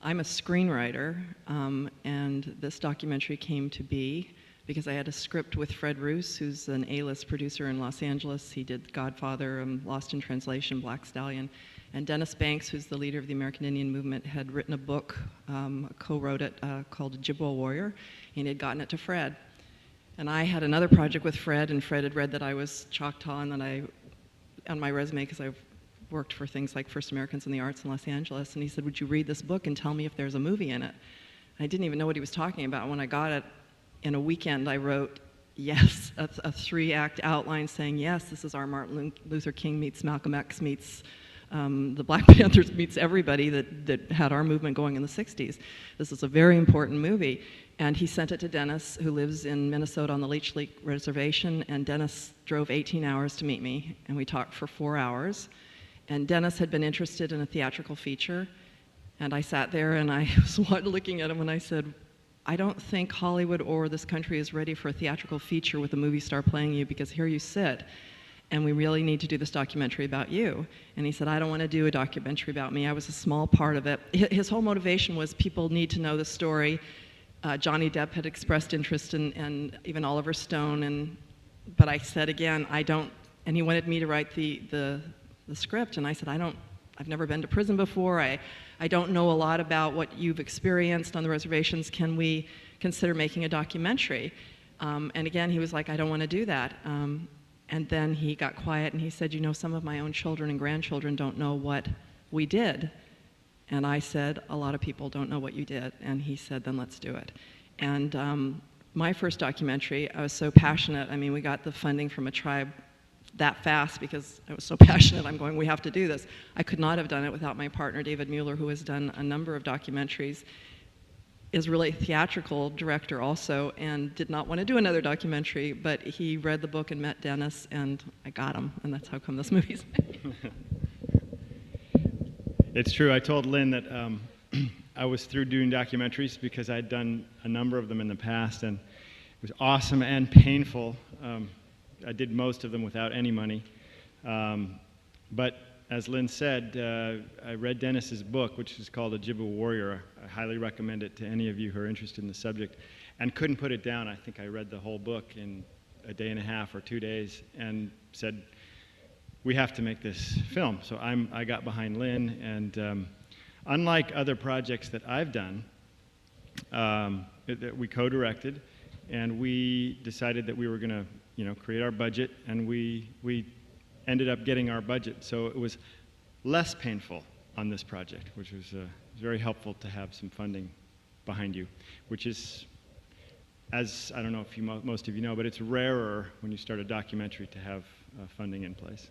I'm a screenwriter, and this documentary came to be because I had a script with Fred Roos, who's an A-list producer in Los Angeles. He did Godfather, Lost in Translation, Black Stallion. And Dennis Banks, who's the leader of the American Indian movement, had written a book, co-wrote it, called Ojibwa Warrior, and he had gotten it to Fred. And I had another project with Fred, and Fred had read that I was Choctaw, and then on my resume, because I've worked for things like First Americans in the Arts in Los Angeles, and he said, would you read this book and tell me if there's a movie in it? And I didn't even know what he was talking about. When I got it, in a weekend, I wrote, yes, a 3-act outline saying, yes, this is our Martin Luther King meets Malcolm X meets the Black Panthers meets everybody that had our movement going in the 60s. This is a very important movie. And he sent it to Dennis, who lives in Minnesota on the Leech Lake Reservation, and Dennis drove 18 hours to meet me, and we talked for 4 hours. And Dennis had been interested in a theatrical feature, and I sat there and I was looking at him and I said, I don't think Hollywood or this country is ready for a theatrical feature with a movie star playing you, because here you sit, and we really need to do this documentary about you. And he said, I don't want to do a documentary about me. I was a small part of it. His whole motivation was people need to know the story. Johnny Depp had expressed interest and even Oliver Stone, but I said again, I don't, and he wanted me to write the script, and I said, I've never been to prison before. I don't know a lot about what you've experienced on the reservations. Can we consider making a documentary? And again, he was like, I don't want to do that. And then he got quiet and he said, you know, some of my own children and grandchildren don't know what we did. And I said, a lot of people don't know what you did. And he said, then let's do it. And my first documentary, I was so passionate. I mean, we got the funding from a tribe that fast because I was so passionate. I'm going, we have to do this. I could not have done it without my partner, David Mueller, who has done a number of documentaries, is really a theatrical director also, and did not want to do another documentary, but he read the book and met Dennis, and I got him, and that's how come this movie's made. It's true. I told Lynn that I was through doing documentaries because I'd done a number of them in the past, and it was awesome and painful. I did most of them without any money. But as Lynn said, I read Dennis's book, which is called Ojibwa Warrior. I highly recommend it to any of you who are interested in the subject, and couldn't put it down. I think I read the whole book in a day and a half or 2 days and said, we have to make this film. So I got behind Lynn, and unlike other projects that I've done, that we co-directed, and we decided that we were going to create our budget, and we ended up getting our budget. So it was less painful on this project, which was very helpful to have some funding behind you, which is, as I don't know if most of you know, but it's rarer when you start a documentary to have funding in place.